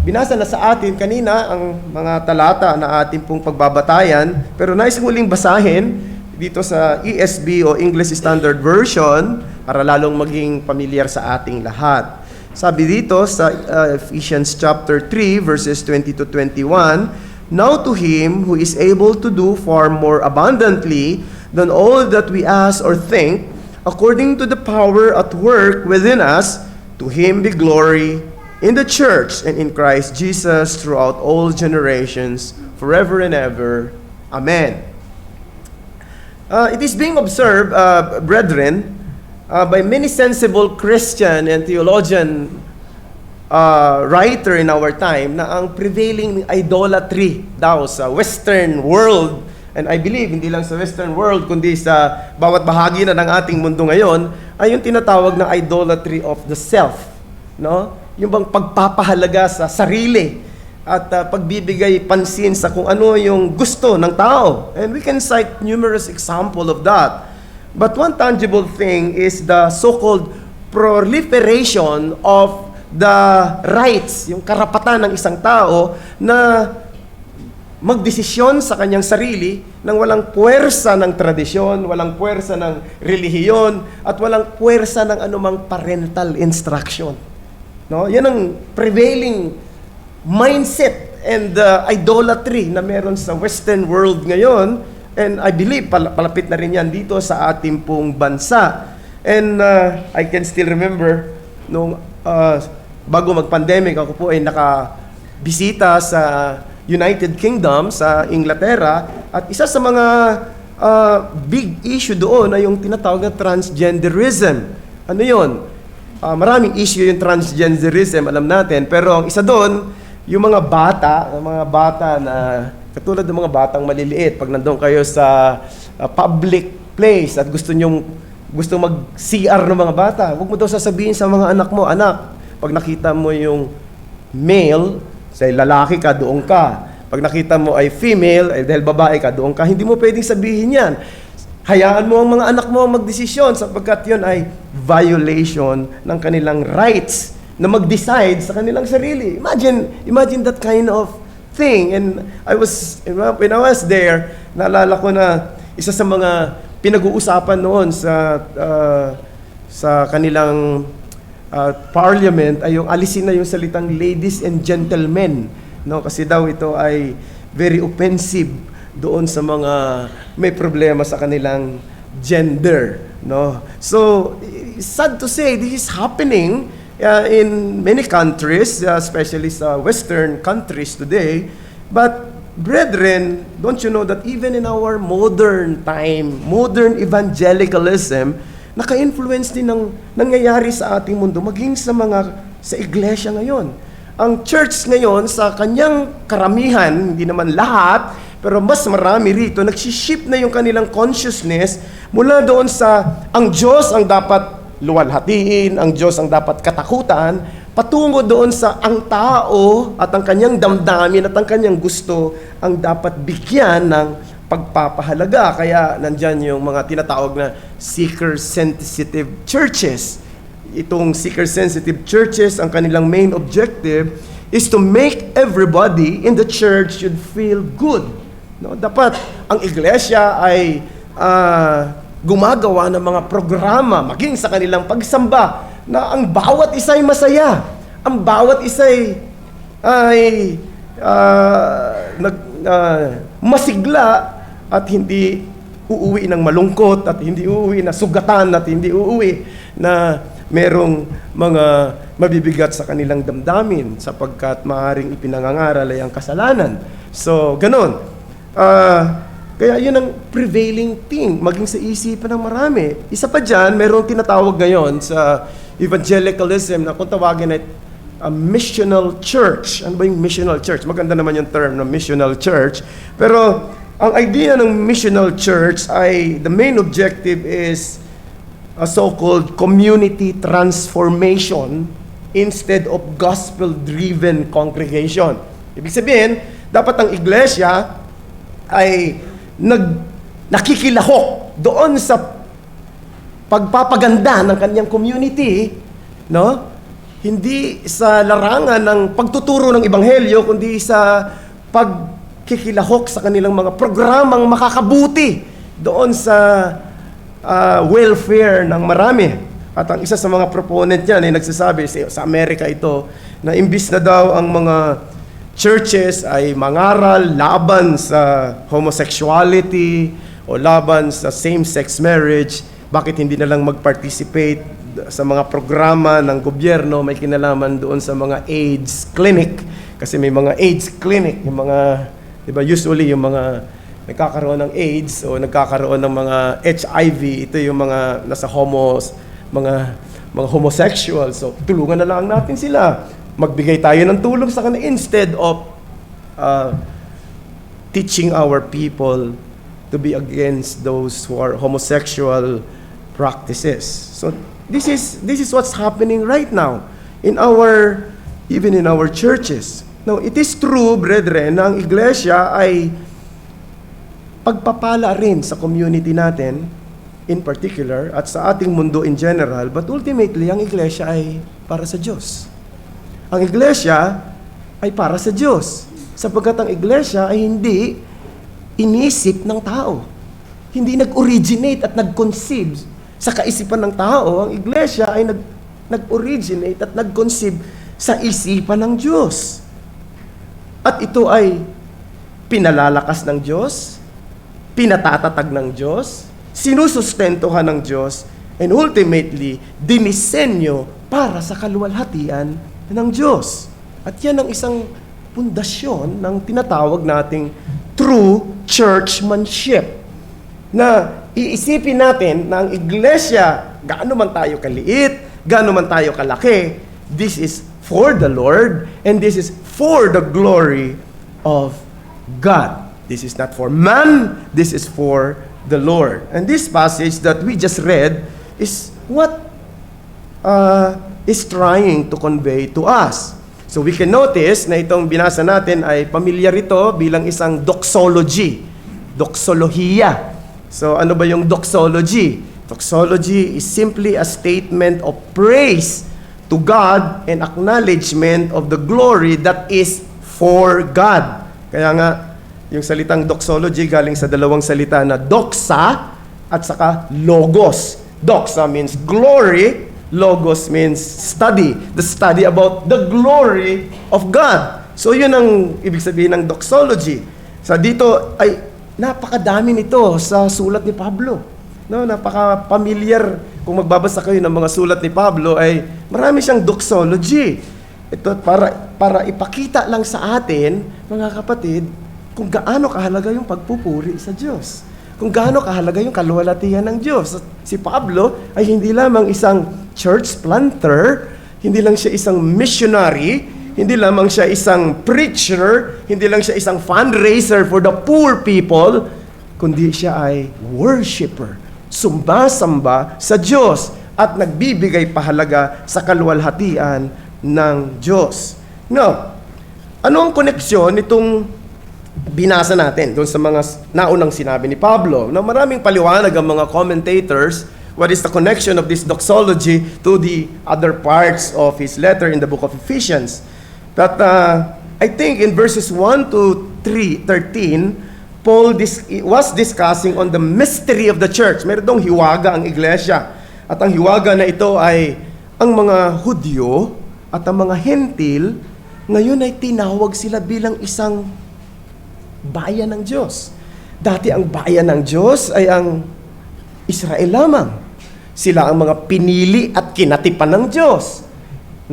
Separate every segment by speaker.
Speaker 1: Binasa na sa atin kanina ang mga talata na ating pong pagbabatayan, pero nais muling basahin dito sa ESV o English Standard Version para lalong maging pamilyar sa ating lahat. Sabi dito sa Ephesians chapter 3 verses 20 to 21, "Now to him who is able to do far more abundantly than all that we ask or think, according to the power at work within us, to him be glory in the church and in Christ Jesus throughout all generations, forever and ever. Amen." It is being observed, brethren, by many sensible Christian and theologian writer in our time na ang prevailing idolatry daw sa Western world, and I believe hindi lang sa Western world kundi sa bawat bahagi na ng ating mundo ngayon, ay yung tinatawag na idolatry of the self, no? Yung bang pagpapahalaga sa sarili at pagbibigay pansin sa kung ano yung gusto ng tao. And we can cite numerous examples of that. But one tangible thing is the so-called proliferation of the rights, yung karapatan ng isang tao na magdesisyon sa kanyang sarili nang walang puwersa ng tradisyon, walang puwersa ng relihiyon, at walang puwersa ng anumang parental instruction. No? Yan ang prevailing mindset and idolatry na meron sa Western world ngayon. And I believe palapit na rin yan dito sa ating pong bansa. And I can still remember nung bago mag-pandemic, ako po ay nakabisita sa United Kingdom, sa Inglaterra, at isa sa mga big issue doon ay yung tinatawag na transgenderism. Ano yun? Maraming issue yung transgenderism, alam natin, pero ang isa doon, yung mga bata na katulad ng mga batang maliliit, pag nandun kayo sa public place at gusto mag-CR ng mga bata, huwag mo daw sasabihin sa mga anak mo, "Anak, pag nakita mo yung male, say lalaki ka, doon ka. Pag nakita mo ay female, ay dahil babae ka, doon ka." Hindi mo pwedeng sabihin yan. Hayaan mo ang mga anak mo magdesisyon sapagkat yun ay violation ng kanilang rights na mag-decide sa kanilang sarili. Imagine that kind of thing. And when I was there, naalala ko na isa sa mga pinag-uusapan noon sa kanilang parliament ay yung alisin na yung salitang ladies and gentlemen, no? Kasi daw ito ay very offensive doon sa mga may problema sa kanilang gender, no? So sad to say this is happening in many countries, especially sa Western countries today. But brethren, don't you know that even in our modern time, modern evangelicalism, naka-influence din ng nangyayari sa ating mundo, maging sa iglesia ngayon. Ang church ngayon, sa kanyang karamihan, hindi naman lahat, pero mas marami rito, nagsishift na yung kanilang consciousness mula doon sa ang Diyos ang dapat luwalhatiin, ang Diyos ang dapat katakutan, patungo doon sa ang tao at ang kanyang damdamin at ang kanyang gusto ang dapat bigyan ng pagpapahalaga. Kaya nandyan yung mga tinatawag na seeker-sensitive churches. Itong seeker-sensitive churches, ang kanilang main objective is to make everybody in the church should feel good. No? Dapat ang iglesia ay gumagawa ng mga programa, maging sa kanilang pagsamba, na ang bawat isa ay masaya. Ang bawat isa ay masigla at hindi uuwi ng malungkot at hindi uuwi na sugatan at hindi uuwi na merong mga mabibigat sa kanilang damdamin sapagkat maaaring ipinangangaral ay ang kasalanan. So, ganun. Kaya yun ang prevailing thing, maging sa isipan ng marami. Isa pa dyan, merong tinatawag ngayon sa evangelicalism na kung tawagin ay missional church. Ano ba yung missional church? Maganda naman yung term na missional church. Pero ang idea ng missional church ay the main objective is a so-called community transformation instead of gospel-driven congregation. Ibig sabihin, dapat ang iglesia ay nakikilahok doon sa pagpapaganda ng kanyang community, no? hindi sa larangan ng pagtuturo ng Ebanghelyo, kundi sa pagkikilahok sa kanilang mga programang makakabuti doon sa welfare ng marami. At ang isa sa mga proponent niyan ay nagsasabi, sa Amerika ito, na imbis na daw ang mga churches ay mangaral laban sa homosexuality o laban sa same-sex marriage, bakit hindi na lang mag-participate sa mga programa ng gobyerno may kinalaman doon sa mga AIDS clinic? Kasi may mga AIDS clinic, yung mga, di ba, usually yung mga nagkakaroon ng AIDS o nagkakaroon ng mga HIV, ito yung mga nasa mga homosexual. So, tulungan na lang natin sila. Magbigay tayo ng tulong sa kanila instead of teaching our people to be against those who are homosexual practices. So, this is what's happening right now even in our churches. Now, it is true, brethren, na ang iglesia ay pagpapala rin sa community natin in particular at sa ating mundo in general, but ultimately, ang iglesia ay para sa Diyos. Ang iglesia ay para sa Diyos, sapagkat ang iglesia ay hindi inisip ng tao. Hindi nag-originate at nag-conceive sa kaisipan ng tao. Ang iglesia ay nag-originate at nag-conceive sa isipan ng Diyos. At ito ay pinalalakas ng Diyos, pinatatatag ng Diyos, sinusustentuhan ng Diyos, and ultimately, dinisenyo para sa kaluwalhatian ng Diyos. At yan ang isang pundasyon ng tinatawag nating true churchmanship. Na iisipin natin na ang iglesia, gaano man tayo kaliit, gaano man tayo kalaki, this is for the Lord, and this is for the glory of God. This is not for man, this is for the Lord. And this passage that we just read is what is trying to convey to us. So we can notice na itong binasa natin ay pamilyar ito bilang isang doxology. Doxolohiya. So ano ba yung doxology? Doxology is simply a statement of praise to God and acknowledgement of the glory that is for God. Kaya nga, yung salitang doxology galing sa dalawang salita na doxa at saka logos. Doxa means glory, logos means study. The study about the glory of God. So yun ang ibig sabihin ng doxology. So dito ay napakadami nito sa sulat ni Pablo. No, napaka-familiar. Kung magbabasa kayo ng mga sulat ni Pablo ay marami siyang doxology. Ito para ipakita lang sa atin, mga kapatid, kung gaano kahalaga yung pagpupuri sa Diyos. Kung gaano kahalaga yung kaluwalhatian ng Diyos. Si Pablo ay hindi lamang isang church planter, hindi lang siya isang missionary, hindi lamang siya isang preacher, hindi lang siya isang fundraiser for the poor people, kundi siya ay worshiper, sumbasamba sa Diyos at nagbibigay pahalaga sa kaluwalhatian ng Diyos. Now, ano ang koneksyon nitong binasa natin doon sa mga naunang sinabi ni Pablo? Na maraming paliwanag ang mga commentators what is the connection of this doxology to the other parts of his letter in the book of Ephesians. But I think in verses 1 to 13, Paul was discussing on the mystery of the church. Meron dong hiwaga ang iglesia. At ang hiwaga na ito ay ang mga Hudyo at ang mga Hentil, ngayon ay tinawag sila bilang isang bayan ng Diyos. Dati ang bayan ng Diyos ay ang Israel lamang. Sila ang mga pinili at kinatipan ng Diyos.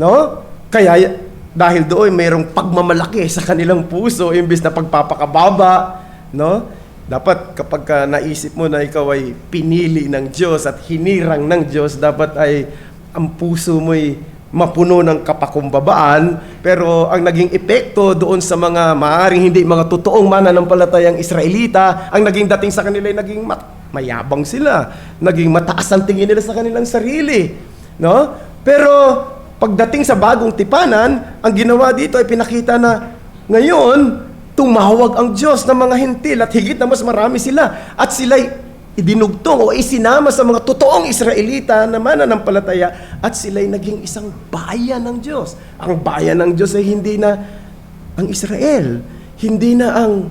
Speaker 1: No? Kaya dahil doon mayroong pagmamalaki sa kanilang puso imbes na pagpapakababa, no? Dapat kapag naisip mo na ikaw ay pinili ng Diyos at hinirang ng Diyos, dapat ay ang puso mo'y mapuno ng kapakumbabaan, pero ang naging epekto doon sa mga maaaring hindi mga totoong mananampalatayang Israelita, ang naging dating sa kanila ay naging mayabang sila, naging mataas ang tingin nila sa kanilang sarili, no? Pero pagdating sa bagong tipanan, ang ginawa dito ay pinakita na ngayon tumawag ang Diyos ng mga Hentil at higit na mas marami sila at sila'y idinugtong o isinama sa mga totoong Israelita na mananampalataya at sila'y naging isang bayan ng Diyos. Ang bayan ng Diyos ay hindi na ang Israel, hindi na ang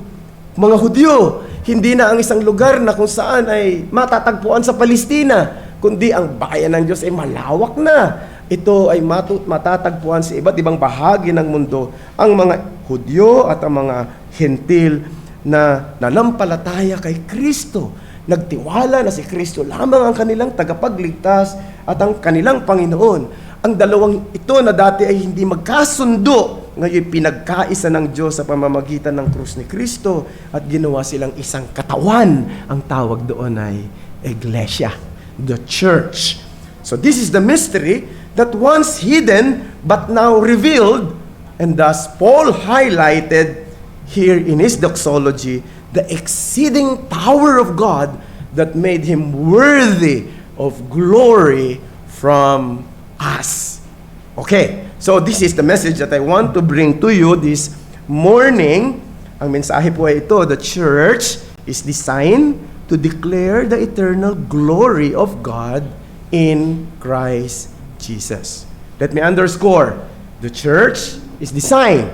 Speaker 1: mga Hudyo, hindi na ang isang lugar na kung saan ay matatagpuan sa Palestina, kundi ang bayan ng Diyos ay malawak na. Ito ay matatagpuan sa iba't ibang bahagi ng mundo, ang mga Hudyo at ang mga Hentil na nanampalataya kay Kristo. Nagtiwala na si Kristo lamang ang kanilang tagapagligtas at ang kanilang Panginoon. Ang dalawang ito na dati ay hindi magkasundo, ngayon pinagkaisa ng Diyos sa pamamagitan ng krus ni Kristo at ginawa silang isang katawan. Ang tawag doon ay Iglesia, the church. So this is the mystery that once hidden but now revealed, and thus Paul highlighted here in his doxology the exceeding power of God that made him worthy of glory from us. Okay, so this is the message that I want to bring to you this morning. Ang mensahe po ay ito: the church is designed to declare the eternal glory of God in Christ Jesus. Let me underscore, the church is designed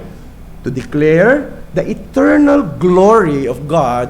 Speaker 1: to declare the eternal glory of God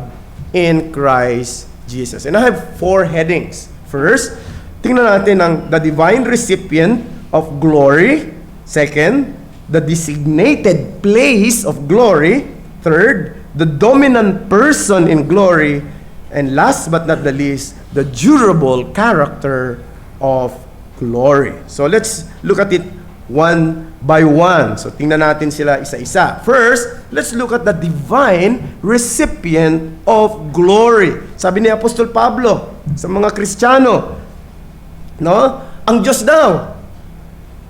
Speaker 1: in Christ Jesus. And I have 4 headings. First, tingnan natin ang the divine recipient of glory. Second, the designated place of glory. Third, the dominant person in glory. And last but not the least, the durable character of glory. So let's look at it one by one. So tingnan natin sila isa-isa. First, let's look at the divine recipient of glory. Sabi ni Apostol Pablo sa mga Kristiyano, no? Ang Diyos daw,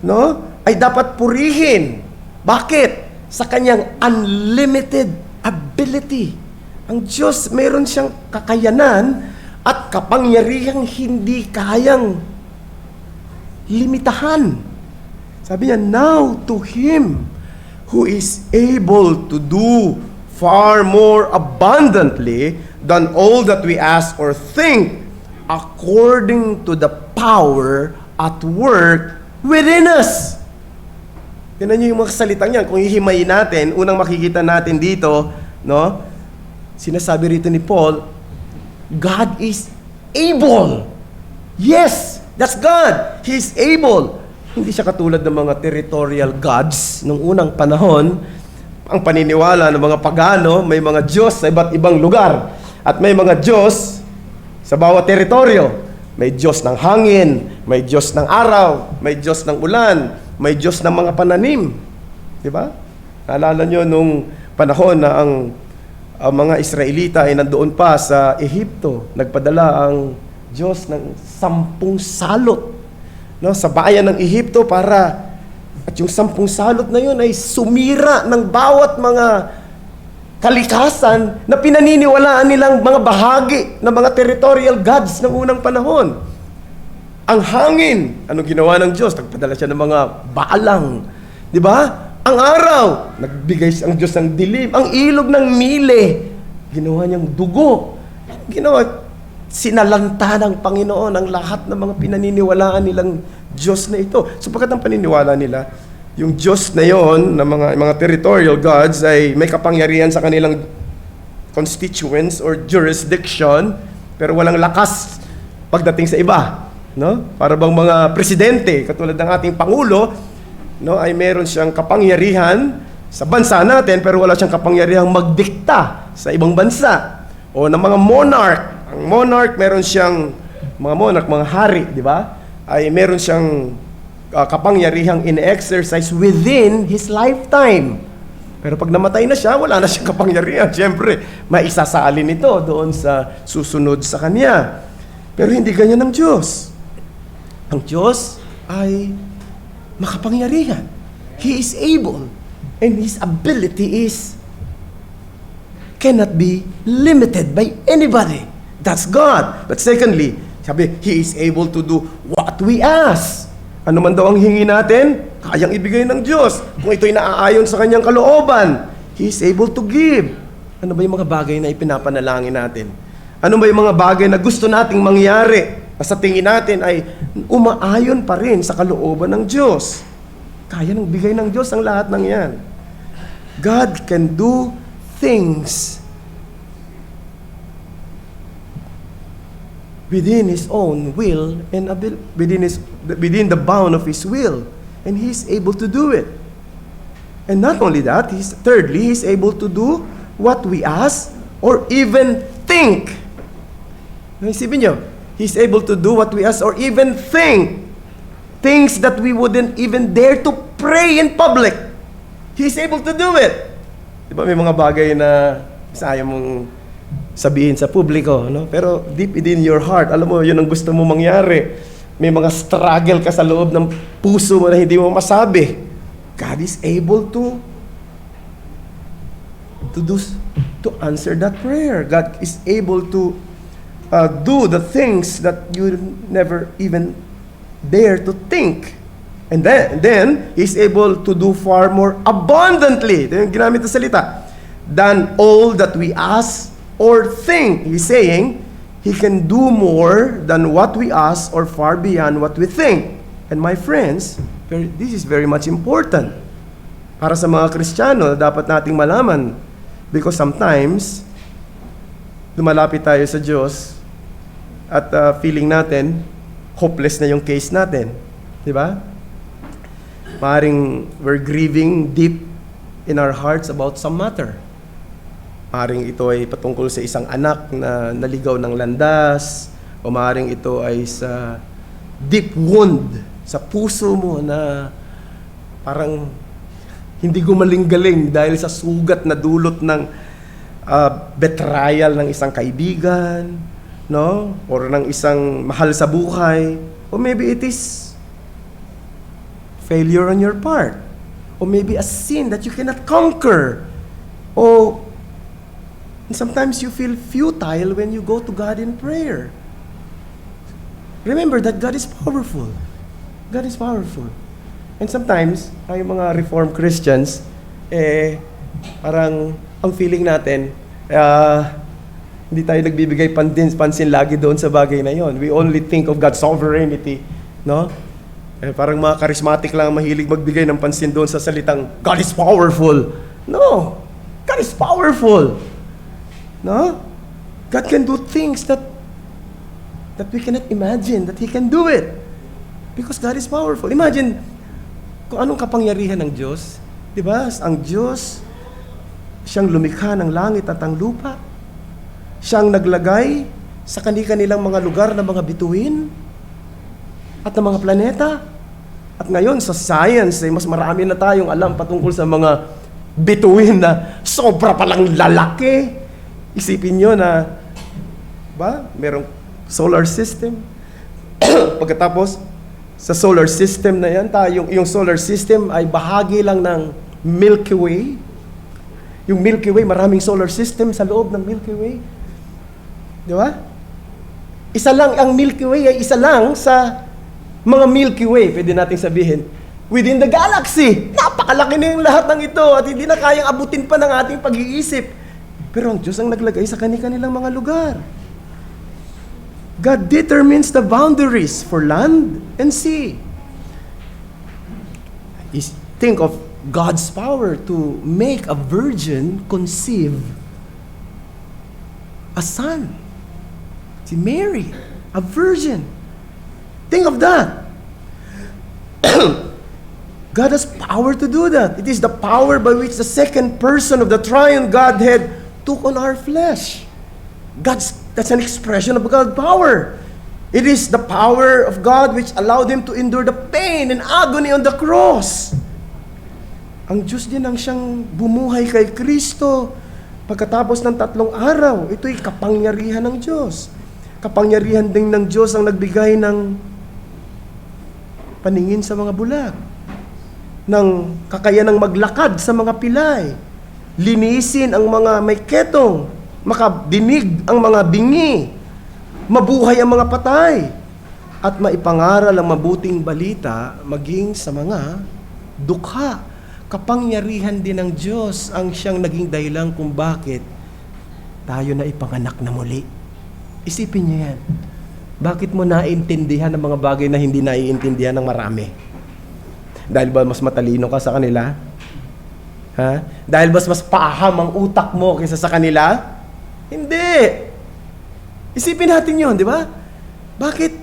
Speaker 1: no, ay dapat purihin. Bakit? Sa kanyang unlimited ability. Ang Diyos, meron siyang kakayanan at kapangyarihang hindi kayang limitahan. Sabi niya, now to Him who is able to do far more abundantly than all that we ask or think, according to the power at work within us. Tingnan niyo yung mga salitang yan. Kung hihimayin natin, unang makikita natin dito, no? Sinasabi rito ni Paul, God is able. Yes, that's God. He is able. Hindi siya katulad ng mga territorial gods nung unang panahon. Ang paniniwala ng mga pagano, may mga Diyos sa iba't ibang lugar. At may mga Diyos sa bawat teritoryo. May Diyos ng hangin, may Diyos ng araw, may Diyos ng ulan, may Diyos ng mga pananim. Diba? Naalala nyo nung panahon na ang mga Israelita ay nandoon pa sa Ehipto. Nagpadala ang Diyos ng 10 salot, no, sa bayan ng Ehipto para at yung 10 salot na yun ay sumira ng bawat mga kalikasan na pinaniniwalaan nilang mga bahagi ng mga territorial gods ng unang panahon. Ang hangin, ano ginawa ng Diyos? Nagpadala siya ng mga balang. Di ba? Ang araw, nagbigay ang Diyos ng dilim. Ang ilog ng Nile, ginawa niyang dugo. Ginawa, sinalanta ng Panginoon ang lahat ng mga pinaniniwalaan nilang Diyos na ito. Sapagkat ang paniniwala nila, yung Diyos na yon, na mga territorial gods, ay may kapangyarihan sa kanilang constituents or jurisdiction, pero walang lakas pagdating sa iba. No? Para bang mga presidente, katulad ng ating Pangulo, no, ay meron siyang kapangyarihan sa bansa natin, pero wala siyang kapangyarihang magdikta sa ibang bansa. O ng mga monarch. Ang monarch, meron siyang mga hari, di ba? Ay meron siyang kapangyarihang in-exercise within his lifetime. Pero pag namatay na siya, wala na siyang kapangyarihan. Siyempre, maisasalin ito doon sa susunod sa kanya. Pero hindi ganyan ang Diyos. Ang Diyos ay makapangyarihan. He is able. And His ability cannot be limited by anybody. That's God. But secondly, sabi, He is able to do what we ask. Ano man daw ang hingi natin, kayang ibigay ng Diyos. Kung ito'y naaayon sa Kanyang kalooban, He is able to give. Ano ba yung mga bagay na ipinapanalangin natin? Ano ba yung mga bagay na gusto nating mangyari na sa tingin natin ay umaayon pa rin sa kalooban ng Diyos? Kaya nang bigay ng Diyos ang lahat ng yan. God can do things within His own will and within the bound of His will. And He is able to do it. And not only that, thirdly, He's able to do what we ask or even think. Isipin nyo, He's able to do what we ask or even think. Things that we wouldn't even dare to pray in public. He's able to do it. Diba may mga bagay na sayang mong sabihin sa publiko, no? Pero deep within your heart, alam mo, yun ang gusto mo mangyari. May mga struggle ka sa loob ng puso mo na hindi mo masabi. God is able to answer that prayer. God is able to do the things that you never even dare to think. And then He's able to do far more abundantly. Ito yung ginamit na salita. Than all that we ask or think. He's saying, He can do more than what we ask or far beyond what we think. And my friends, this is very much important para sa mga Kristiyano na dapat nating malaman. Because sometimes, lumalapit tayo sa Diyos at feeling natin, hopeless na yung case natin. Di ba? Maring we're grieving deep in our hearts about some matter. Maring ito ay patungkol sa isang anak na naligaw ng landas, o maring ito ay sa deep wound sa puso mo na parang hindi gumaling-galing dahil sa sugat na dulot ng betrayal ng isang kaibigan, no? Or ng isang mahal sa buhay. Or maybe it is failure on your part. Or maybe a sin that you cannot conquer. Or sometimes you feel futile when you go to God in prayer. Remember that God is powerful. God is powerful. And sometimes, tayo mga Reformed Christians, parang ang feeling natin, hindi tayo nagbibigay pansin lagi doon sa bagay na yon. We only think of God's sovereignty, no? Parang mga charismatic lang mahilig magbigay ng pansin doon sa salitang, God is powerful. No! God is powerful. No? God can do things that we cannot imagine, that He can do it. Because God is powerful. Imagine kung anong kapangyarihan ng Diyos. Diba? Ang Diyos, siyang lumikha ng langit at ang lupa. Siyang naglagay sa kanilang mga lugar ng mga bituin at ng mga planeta. At ngayon, sa science, mas marami na tayong alam patungkol sa mga bituin na sobra palang lalaki. Isipin nyo na, merong solar system. Pagkatapos, sa solar system na yan, yung solar system ay bahagi lang ng Milky Way. Yung Milky Way, maraming solar system sa loob ng Milky Way. Di ba? Isa lang ang Milky Way ay isa lang sa mga Milky Way, pwede nating sabihin, within the galaxy. Napakalaki na yung lahat ng ito at hindi na kayang abutin pa ng ating pag-iisip. Pero ang Diyos ang naglagay sa kanilang mga lugar. God determines the boundaries for land and sea. Think of God's power to make a virgin conceive a son. Si Mary, a virgin. Think of that. God has power to do that. It is the power by which the second person of the triune Godhead took on our flesh. That's an expression of God's power. It is the power of God which allowed Him to endure the pain and agony on the cross. Ang Diyos din ang siyang bumuhay kay Kristo pagkatapos ng 3 araw. Ito'y kapangyarihan ng Diyos. Kapangyarihan din ng Diyos ang nagbigay ng paningin sa mga bulag, ng kakayanang maglakad sa mga pilay, linisin ang mga may ketong, makadinig ang mga bingi, mabuhay ang mga patay, at maipangaral ang mabuting balita maging sa mga dukha. Kapangyarihan din ng Diyos ang siyang naging dahilan kung bakit tayo na ipanganak na muli. Isipin niyo yan. Bakit mo naiintindihan ng mga bagay na hindi naiintindihan ng marami? Dahil ba mas matalino ka sa kanila? Ha? Dahil ba mas paham ang utak mo kaysa sa kanila? Hindi. Isipin natin yon, di ba? Bakit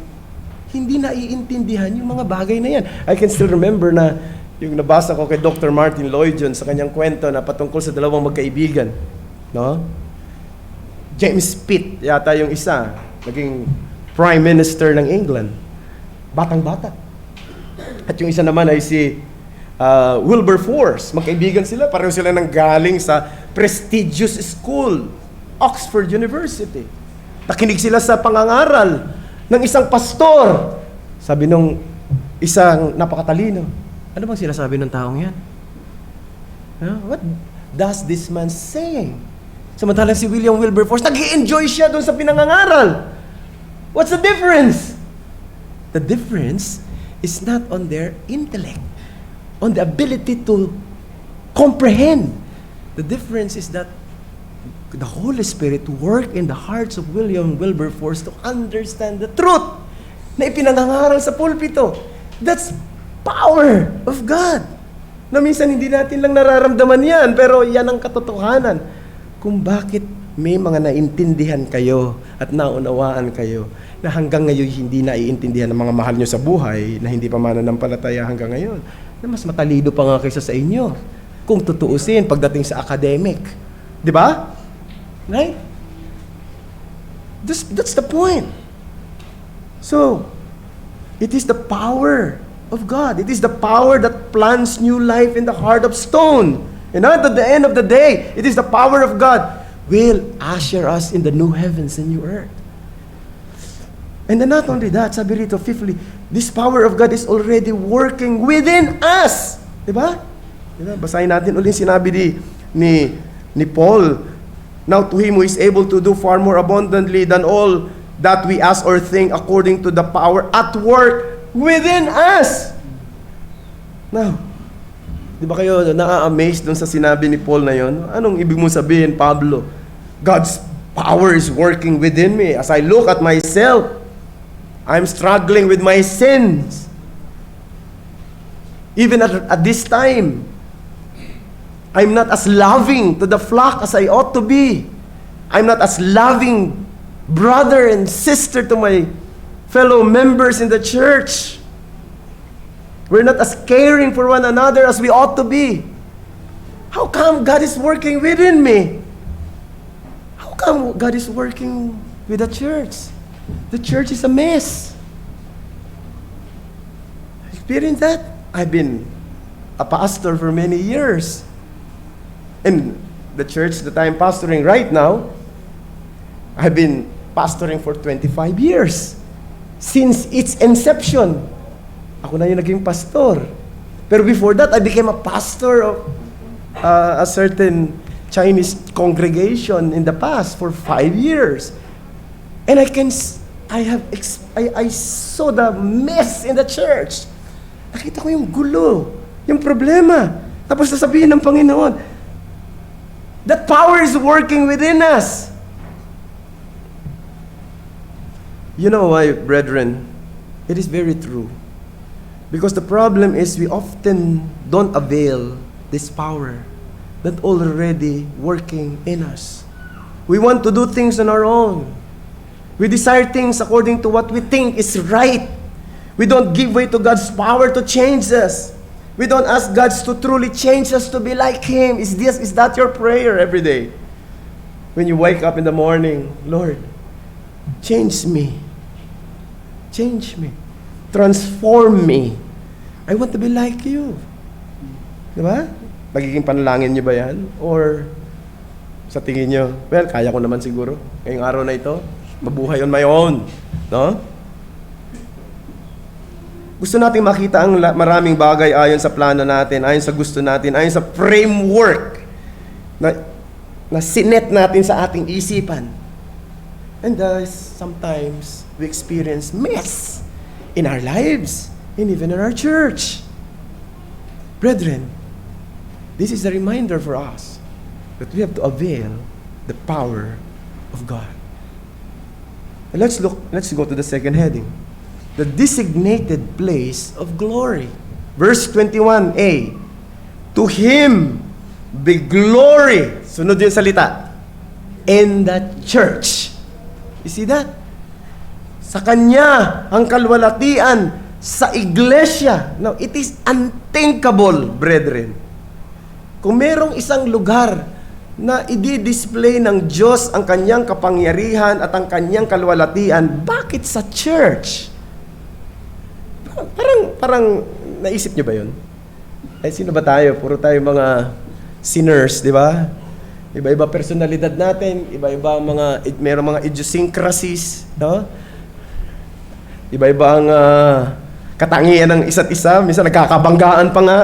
Speaker 1: hindi naiintindihan yung mga bagay na yan? I can still remember na yung nabasa ko kay Dr. Martin Lloyd Jones sa kanyang kwento na patungkol sa dalawang magkaibigan. No? James Pitt, yata yung isa, naging Prime Minister ng England. Batang-bata. At yung isa naman ay si Wilberforce. Magkaibigan sila. Pareho sila nang galing sa prestigious school, Oxford University. Nakinig sila sa pangangaral ng isang pastor. Sabi nung isang napakatalino, ano bang sinasabi ng taong yan? What does this man saying? Samantalang si William Wilberforce, nag-i-enjoy siya doon sa pinangangaral. What's the difference? The difference is not on their intellect, on the ability to comprehend. The difference is that the Holy Spirit worked in the hearts of William Wilberforce to understand the truth na ipinangangaral sa pulpito. That's power of God. Na minsan hindi natin lang nararamdaman yan, pero yan ang katotohanan. Kung bakit may mga naintindihan kayo at naunawaan kayo na hanggang ngayon hindi naiintindihan ng mga mahal nyo sa buhay na hindi pa mananampalataya hanggang ngayon, na mas matalino pa nga kaysa sa inyo kung tutuusin pagdating sa academic. Di ba? Right? That's the point. So, it is the power of God. It is the power that plants new life in the heart of stone. And at the end of the day, it is the power of God will usher us in the new heavens and new earth. And then not only that, sabi rito, fifthly, this power of God is already working within us. Diba? Diba? Basahin natin ulit sinabi ni Paul. Now to him who is able to do far more abundantly than all that we ask or think according to the power at work within us. Now, di ba kayo na-amaze dun sa sinabi ni Paul na yon? Anong ibig mong sabihin, Pablo? God's power is working within me. As I look at myself, I'm struggling with my sins. Even at this time, I'm not as loving to the flock as I ought to be. I'm not as loving brother and sister to my fellow members in the church. We're not as caring for one another as we ought to be. How come God is working within me? How come God is working with the church? The church is a mess. Experience that? I've been a pastor for many years. And the church that I'm pastoring right now, I've been pastoring for 25 years. Since its inception. Ako na yung naging pastor. Pero before that, I became a pastor of a certain Chinese congregation in the past for 5 years. And I saw the mess in the church. Nakita ko yung gulo, yung problema. Tapos sasabihin ng Panginoon, that power is working within us. You know why, brethren? It is very true. Because the problem is we often don't avail this power that already working in us. We want to do things on our own. We desire things according to what we think is right. We don't give way to God's power to change us. We don't ask God to truly change us to be like Him. Is that your prayer every day? When you wake up in the morning, Lord, change me. Change me. Transform me. I want to be like you. Diba? Magiging panalangin niyo ba yan? Or sa tingin niyo, well, kaya ko naman siguro. Ngayong araw na ito, mabuhay on my own. No? Gusto nating makita ang maraming bagay ayon sa plano natin, ayon sa gusto natin, ayon sa framework na sinet natin sa ating isipan. And sometimes we experience mess in our lives and even in our church. Brethren, this is a reminder for us that we have to avail the power of God. Let's go to the second heading. The designated place of glory. Verse 21a. To Him be glory. Sunod yung salita. In the church. You see that? Sa Kanya ang kalwalatian sa iglesia. Now, it is unthinkable, brethren. Kung merong isang lugar na i-display ng Diyos ang Kanyang kapangyarihan at ang Kanyang kalwalatian, bakit sa church? Parang naisip niyo ba yun? Ay, sino ba tayo? Puro tayo mga sinners, di ba? Iba-iba personalidad natin, iba-iba merong mga idiosyncrasies, no? Iba-iba ang katangian ng isa't isa. Minsan nagkakabanggaan pa nga,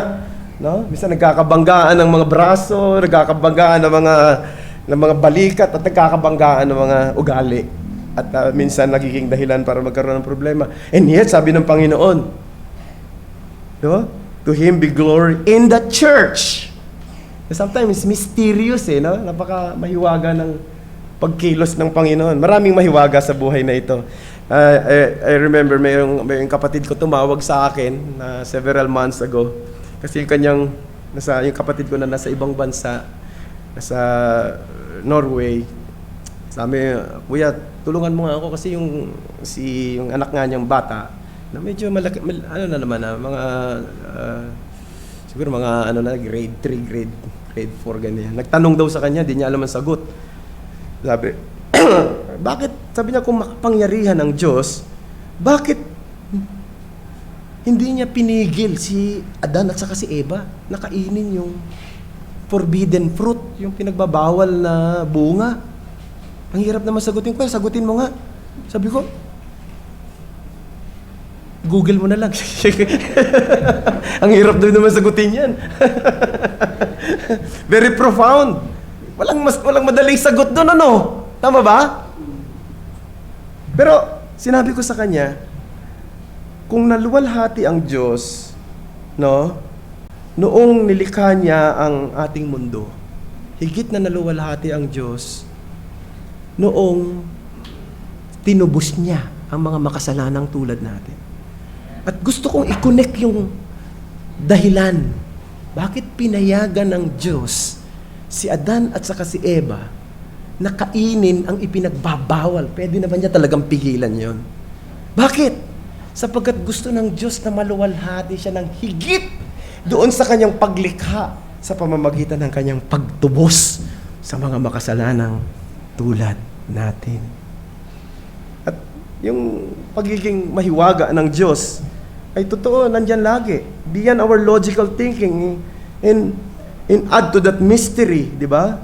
Speaker 1: no? Minsan nagkakabanggaan ng mga braso, nagkakabanggaan ng mga balikat, at nagkakabanggaan ng mga ugali. At minsan nagiging dahilan para magkaroon ng problema. And yet, sabi ng Panginoon, no? To Him be glory in the church. Sometimes mysterious no? Napaka mahiwaga ng pagkilos ng Panginoon. Maraming mahiwaga sa buhay na ito. I remember mayong kapatid ko tumawag sa akin several months ago. Kasi yung kapatid ko na nasa ibang bansa, nasa Norway. Sabi, kuya, tulungan mo nga ako kasi yung anak nga niyang bata na medyo malaki, siguro mga grade 3, grade 4 ganyan. Nagtanong daw sa kanya, di niya alam ang sagot. Sabi, bakit, sabi niya, kung makapangyarihan ng Diyos, bakit hindi niya pinigil si Adan at saka si Eva na kainin yung forbidden fruit, yung pinagbabawal na bunga? Ang hirap naman sagutin ko, sagutin mo nga. Sabi ko, Google mo na lang. Ang hirap daw naman sagutin yan. Very profound. Walang madaling sagot doon, ano? Tama ba? Pero, sinabi ko sa kanya, kung naluwalhati ang Diyos, no, noong nilikha niya ang ating mundo, higit na naluwalhati ang Diyos, noong tinubos niya ang mga makasalanang tulad natin. At gusto kong i-connect yung dahilan. Bakit pinayagan ng Diyos si Adan at saka si Eva na kainin ang ipinagbabawal? Pwede na ba niya talagang pigilan yon? Bakit? Sapagkat gusto ng Diyos na maluwalhati siya ng higit doon sa kanyang paglikha sa pamamagitan ng kanyang pagtubos sa mga makasalanang tulad natin. At yung pagiging mahiwaga ng Diyos ay totoo, nandyan lagi. Beyond our logical thinking, and add to that mystery, di ba?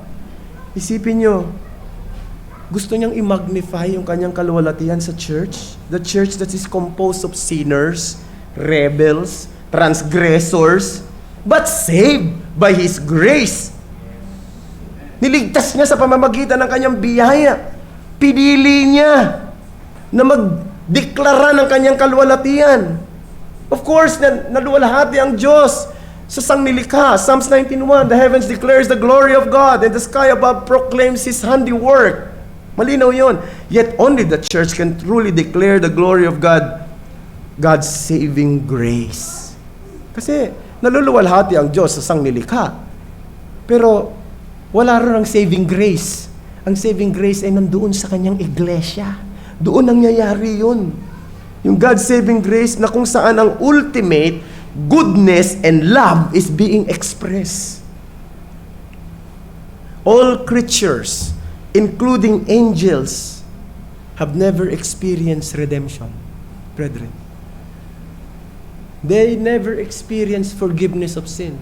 Speaker 1: Isipin nyo, gusto niyang i-magnify yung kanyang kaluwalhatian sa church. The church that is composed of sinners, rebels, transgressors, but saved by His grace. Niligtas niya sa pamamagitan ng kanyang biyaya. Pinili niya na magdeklara ng kanyang kaluwalhatian. Of course, naluwalhati ang Diyos sa sangnilikha. Psalms 19:1, the heavens declares the glory of God, and the sky above proclaims His handiwork. Malinaw yon. Yet only the church can truly declare the glory of God, God's saving grace. Kasi naluluwalhati ang Diyos sa sangnilikha. Pero wala rin ang saving grace. Ang saving grace ay nandoon sa kanyang iglesia. Doon nangyayari yun. Yung God's saving grace na kung saan ang ultimate goodness and love is being expressed. All creatures, including angels, have never experienced redemption, brethren. They never experienced forgiveness of sin.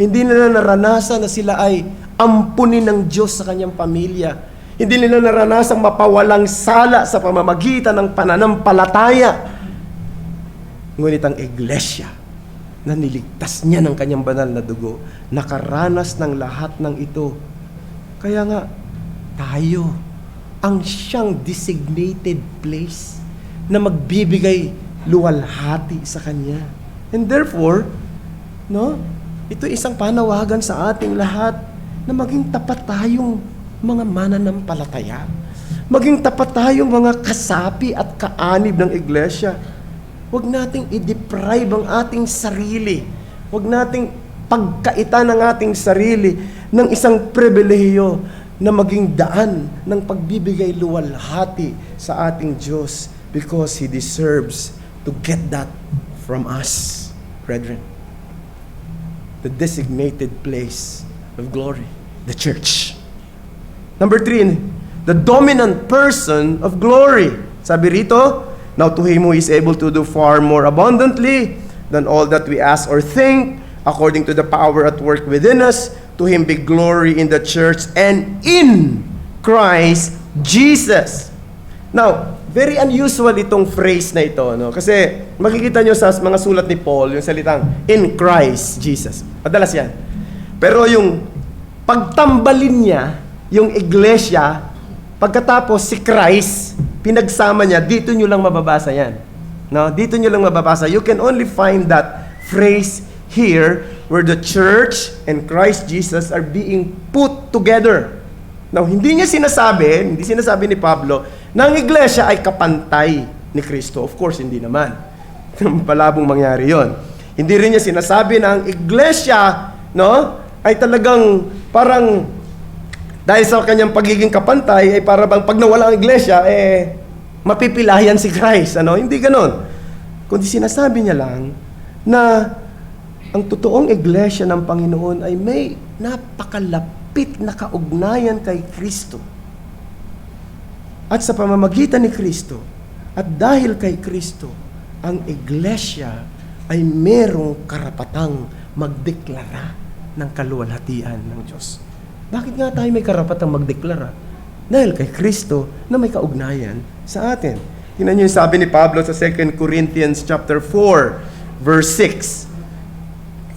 Speaker 1: Hindi nila naranasan na sila ay ampunin ng Diyos sa kanyang pamilya. Hindi nila naranasang mapawalang sala sa pamamagitan ng pananampalataya. Ngunit ang iglesia na niligtas niya ng kanyang banal na dugo, nakaranas ng lahat ng ito. Kaya nga, tayo ang siyang designated place na magbibigay luwalhati sa kanya. And therefore, no, ito isang panawagan sa ating lahat na maging tapat tayong mga mananampalataya. Maging tapat tayong mga kasapi at kaanib ng iglesia. Huwag nating i-deprive ang ating sarili. Huwag nating pagkaitan ang ating sarili ng isang pribilehiyo na maging daan ng pagbibigay luwalhati sa ating Diyos because He deserves to get that from us, brethren. The designated place of glory, the church. Number 3, the dominant person of glory. Sabi rito, now to Him who is able to do far more abundantly than all that we ask or think, according to the power at work within us, to Him be glory in the church and in Christ Jesus. Now, very unusual itong phrase na ito, no? Kasi makikita nyo sa mga sulat ni Paul, yung salitang in Christ Jesus. Madalas yan. Pero yung pagtambalin niya, yung iglesia, pagkatapos si Christ, pinagsama niya, dito nyo lang mababasa yan. No? Dito nyo lang mababasa. You can only find that phrase here where the church and Christ Jesus are being put together. Now, hindi sinasabi ni Pablo, na ang iglesia ay kapantay ni Kristo. Of course, hindi naman. Palabong mangyari yon. Hindi rin niya sinasabi na ang iglesia, no, ay talagang parang dahil sa kanyang pagiging kapantay, ay para bang pag nawala ang iglesia, mapipilayan si Christ. Ano? Hindi ganon. Kundi sinasabi niya lang na ang totoong iglesia ng Panginoon ay may napakalapit na kaugnayan kay Kristo. At sa pamamagitan ni Kristo, at dahil kay Kristo, ang iglesia ay merong karapatang magdeklara ng kaluwalhatian ng Diyos. Bakit nga tayo may karapatang magdeklara? Dahil kay Kristo na may kaugnayan sa atin. Tingnan niyo yung sabi ni Pablo sa 2 Corinthians chapter 4, verse 6.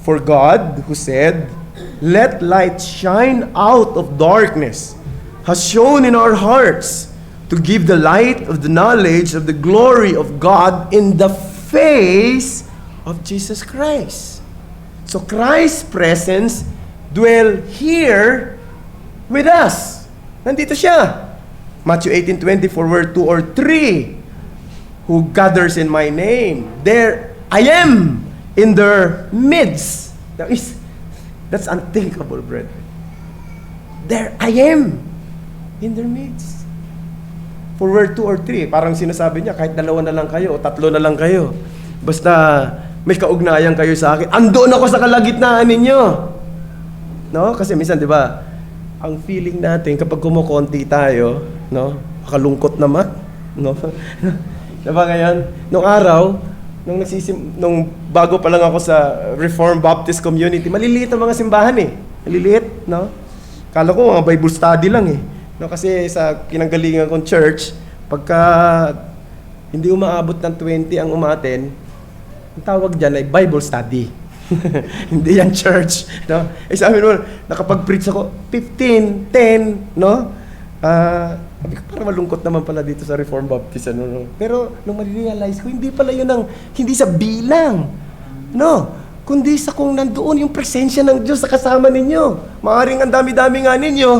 Speaker 1: For God, who said, "Let light shine out of darkness," has shone in our hearts to give the light of the knowledge of the glory of God in the face of Jesus Christ. So Christ's presence dwell here with us. Nandito siya. Matthew 18:24, where 2 or 3 who gathers in my name, there I am in their midst. That's unthinkable, brethren. There I am in their midst. For where 2 or 3, parang sinasabi niya, kahit 2 na lang kayo o 3 na lang kayo, basta may kaugnayan kayo sa akin, andoon ako sa kalagitnaan ninyo. No? Kasi minsan, di ba, ang feeling natin kapag kumukonti tayo, no? Makalungkot naman, no? Diba ngayon? Nung araw, nung bago pa lang ako sa Reformed Baptist Community, maliliit ang mga simbahan eh. Maliliit, no? Kala ko mga Bible study lang eh. No, kasi sa kinanggalingan kong church, pagka hindi umaabot ng 20 ang umaten, ang tawag dyan ay Bible study. Hindi yan church, no? Sabi mo, nakapag-preach ako 15, 10, no? Parang malungkot naman pala dito sa Reformed Baptist, ano, no? Pero nung ma-realize ko, hindi pala yun hindi sa bilang, no? Kundi sa kung nandoon yung presensya ng Diyos sa kasama ninyo. Maaring ang dami-dami nga ninyo,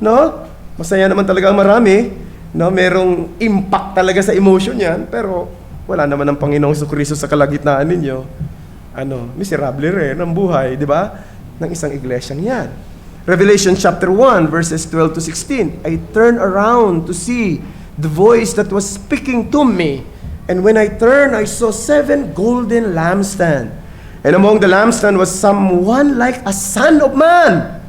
Speaker 1: no? Masaya naman talaga ang marami, no? Merong impact talaga sa emotion yan, pero wala naman ang Panginoong Jesucristo sa kalagitnaan ninyo. Miserable rin ang buhay, di ba? Ng isang iglesyang yan. Revelation chapter 1, verses 12 to 16. I turned around to see the voice that was speaking to me. And when I turned, I saw 7 golden lampstands. And among the lampstands was someone like a son of man,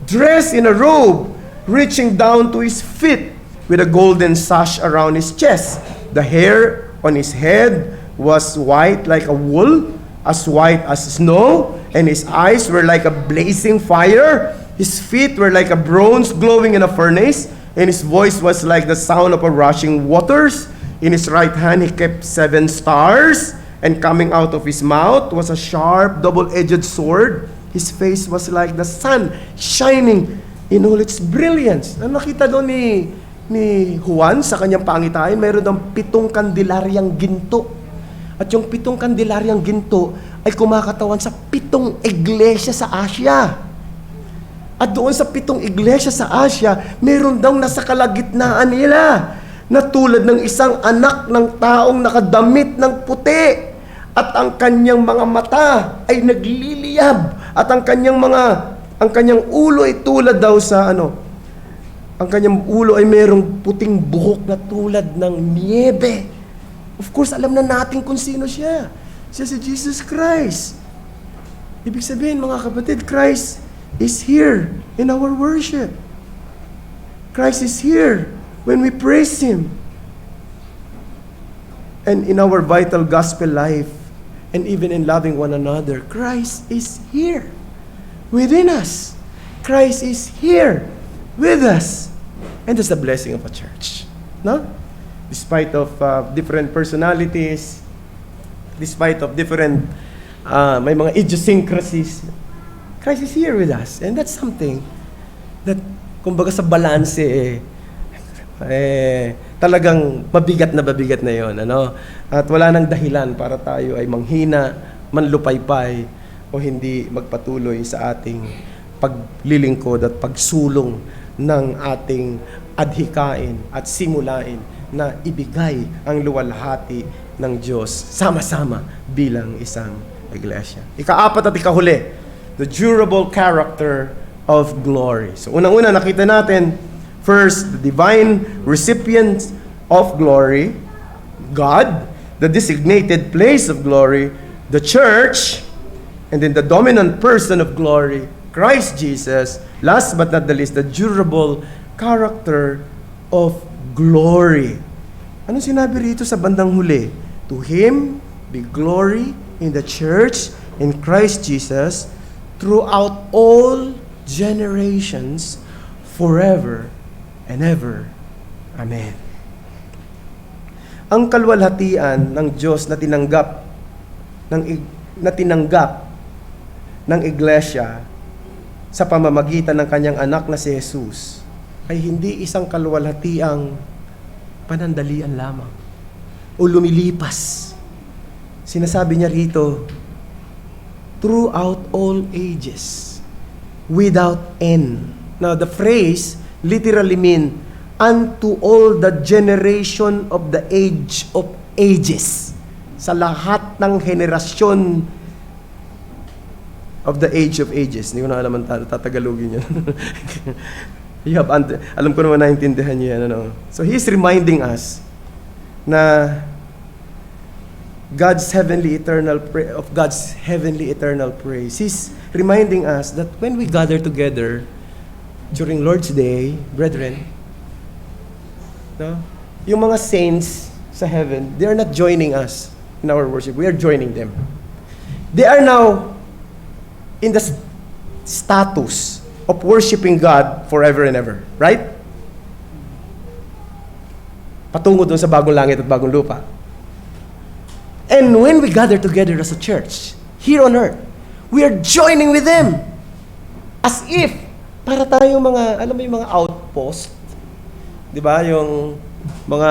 Speaker 1: dressed in a robe, reaching down to his feet, with a golden sash around his chest. The hair on his head was white like a wool, as white as snow, and his eyes were like a blazing fire. His feet were like a bronze glowing in a furnace, and his voice was like the sound of a rushing waters. In his right hand he kept 7 stars, and coming out of his mouth was a sharp, double-edged sword. His face was like the sun, shining in all its brilliance. Ang nakita doon ni Juan sa kanyang pangitain, mayroon daw 7 kandelaryang ginto. At yung 7 kandelaryang ginto ay kumakatawan sa 7 iglesia sa Asia. At doon sa 7 iglesia sa Asia, meron daw nasa kalagitnaan nila na tulad ng isang anak ng taong nakadamit ng puti. At ang kanyang mga mata ay nagliliyab. At ang kanyang ulo ay tulad daw sa ang kanyang ulo ay merong puting buhok na tulad ng niebe. Of course, alam na natin kung sino siya. Siya si Jesus Christ. Ibig sabihin, mga kapatid, Christ is here in our worship. Christ is here when we praise Him. And in our vital gospel life, and even in loving one another, Christ is here within us. Christ is here with us. And that's the blessing of a church. No? Despite of different personalities, despite of different, may mga idiosyncrasies, Christ is here with us. And that's something that, kumbaga sa balanse, talagang mabigat na yon, At wala nang dahilan para tayo ay manghina, manlupaypay, o hindi magpatuloy sa ating paglilingkod at pagsulong ng ating adhikain at simulain na ibigay ang luwalhati ng Diyos sama-sama bilang isang iglesia. Ika-4 at ikahuli, the durable character of glory. So unang-una nakita natin, first, the divine recipient of glory, God, the designated place of glory, the church, and then the dominant person of glory, Christ Jesus. Last but not the least, the durable character of glory. Ano sinabi rito sa bandang huli? To Him be glory in the church, in Christ Jesus, throughout all generations, forever and ever. Amen. Ang kalwalhatian ng Diyos na tinanggap ng iglesia sa pamamagitan ng kanyang anak na si Jesus ay hindi isang kalwalhatiang panandalian lamang o lumilipas. Sinasabi niya rito, throughout all ages, without end. Now, the phrase literally mean unto all the generation of the age of ages. Sa lahat ng henerasyon of the age of ages. Hindi ko na alam ang tatagalogin yun. Alam ko naman naintindihan niyo yan. So, He's reminding us na God's heavenly eternal praise. He's reminding us that when we gather together during Lord's Day, brethren, yung mga saints sa heaven, they are not joining us in our worship. We are joining them. They are now in the status of worshiping God forever and ever. Right? Patungo dun sa bagong langit at bagong lupa. And when we gather together as a church, here on earth, we are joining with them. As if, para tayong alam mo yung mga outpost, di ba? Yung mga,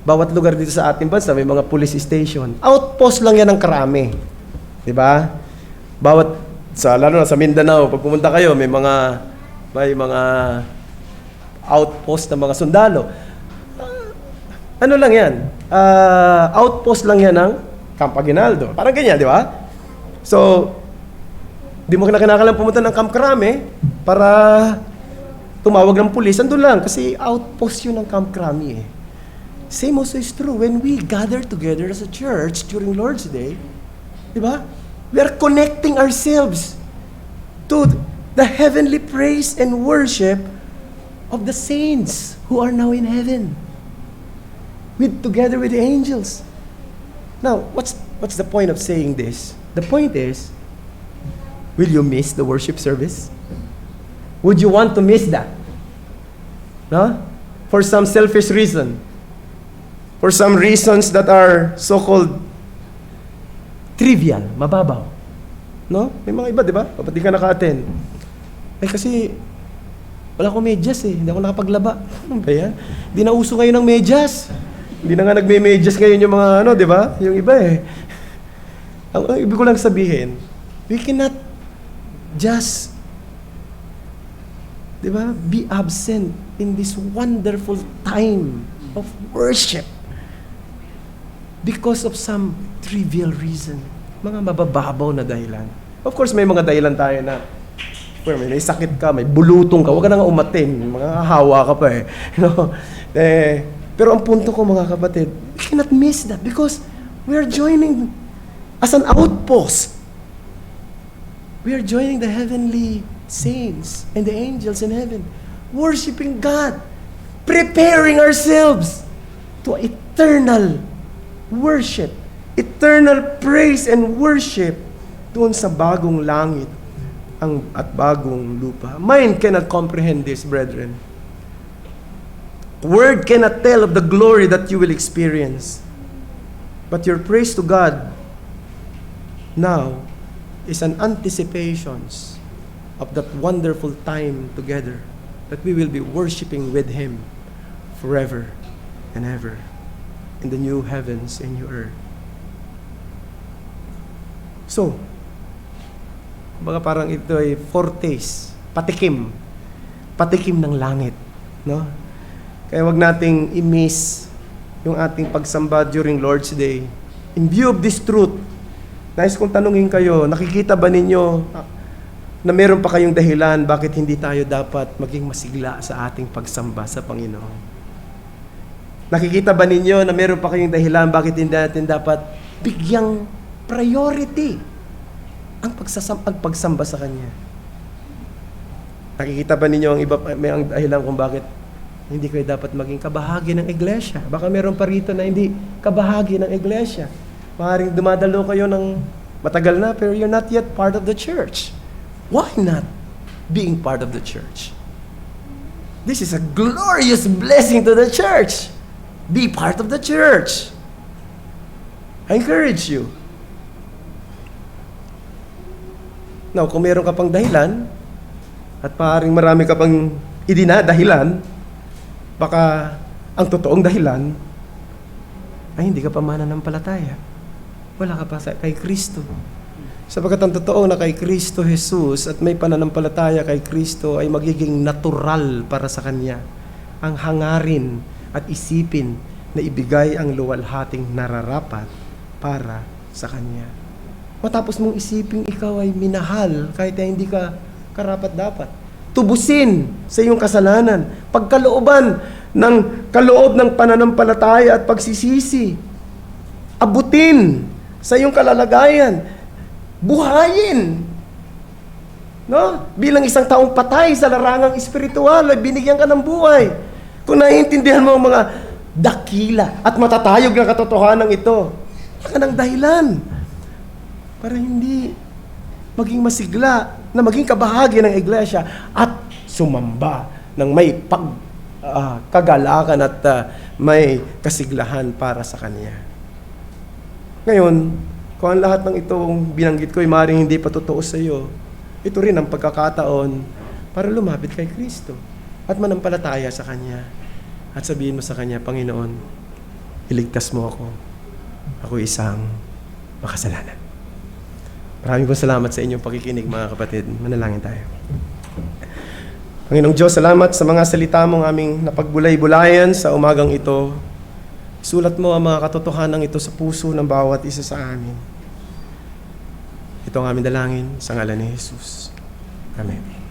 Speaker 1: bawat lugar dito sa ating bansa, may mga police station. Outpost lang yan ng karami. Di ba? Lalo na sa Mindanao, pag pumunta kayo, may mga outpost na mga sundalo. Ano lang yan? Outpost lang yan ng Camp Aguinaldo. Parang ganyan, di ba? So, di mo kinakailangan pumunta ng Camp Crame para tumawag ng pulis. Andun lang, kasi outpost yun ng Camp Crame eh. Same also is true when we gather together as a church during Lord's Day, di ba? We are connecting ourselves to the heavenly praise and worship of the saints who are now in heaven, together with the angels. Now, what's the point of saying this? The point is, will you miss the worship service? Would you want to miss that? No? For some selfish reason. For some reasons that are so-called trivial, mababaw. No? May mga iba, di ba? Ba't di ka naka-attend? Kasi, wala akong medyas eh. Hindi ako nakapaglaba. Ano ba yan? Di na uso ngayon ng medyas. Hindi na nga nagme-medyas ngayon yung mga di ba? Yung iba eh. Ang ibig ko lang sabihin, we cannot just Di ba? Be absent in this wonderful time of worship because of some trivial reason. Mga mabababaw na dahilan. Of course, may mga dahilan tayo na may sakit ka, may bulutong ka, huwag ka na nga umatin, mga hawa ka pa eh. Pero ang punto ko mga kapatid, we cannot miss that because we are joining as an outpost. We are joining the heavenly saints and the angels in heaven, worshiping God, preparing ourselves to eternal worship, eternal praise and worship doon sa bagong langit at bagong lupa. Mind cannot comprehend this, brethren. Word cannot tell of the glory that you will experience. But your praise to God now is an anticipations of that wonderful time together that we will be worshiping with Him forever and ever in the new heavens and new earth. So, baga parang ito ay foretaste, patikim ng langit, no? Kaya wag nating i-miss yung ating pagsamba during Lord's Day. In view of this truth, nais kong tanungin kayo, nakikita ba ninyo na meron pa kayong dahilan bakit hindi tayo dapat maging masigla sa ating pagsamba sa Panginoon? Nakikita ba ninyo na meron pa kayong dahilan bakit hindi natin dapat bigyang priority ang pagsamba sa Kanya? Nakikita ba ninyo ang iba, may ang dahilan kung bakit hindi kayo dapat maging kabahagi ng iglesia? Baka meron pa rito na hindi kabahagi ng iglesia. Maaaring dumadalo kayo ng matagal na, pero you're not yet part of the church. Why not being part of the church? This is a glorious blessing to the church. Be part of the church. I encourage you. Now, kung meron ka pang dahilan, at maaaring marami ka pang idinadahilan, baka ang totoong dahilan ay hindi ka pa mananampalataya. Wala ka pa kay Kristo. Sapagkat ang totoo na kay Kristo Jesus at may pananampalataya kay Kristo ay magiging natural para sa Kanya ang hangarin at isipin na ibigay ang luwalhating nararapat para sa Kanya. Matapos mong isiping ikaw ay minahal kahit na hindi ka karapat-dapat. Tubusin sa iyong kasalanan. Pagkalooban ng kaloob ng pananampalataya at pagsisisi. Abutin sa iyong kalalagayan. Buhayin. No? Bilang isang taong patay sa larangang espiritual, ay binigyan ka ng buhay. Kung naiintindihan mo ang mga dakila at matatayog na katotohanan ito, wala ka ng dahilan para hindi maging masigla na maging kabahagi ng iglesia at sumamba ng may kagalakan at may kasiglahan para sa Kanya. Ngayon, kung ang lahat ng itong binanggit ko ay maaaring hindi pa totoo sa iyo, ito rin ang pagkakataon para lumapit kay Kristo at manampalataya sa Kanya at sabihin mo sa Kanya, Panginoon, iligtas mo ako. Ako isang makasalanan. Maraming po salamat sa inyong pakikinig, mga kapatid. Manalangin tayo. Panginoong Diyos, salamat sa mga salita mong aming napagbulay-bulayan sa umagang ito. Sulat mo ang mga katotohanan ito sa puso ng bawat isa sa amin. Ito ang aming dalangin sa ngalan ni Jesus. Amen.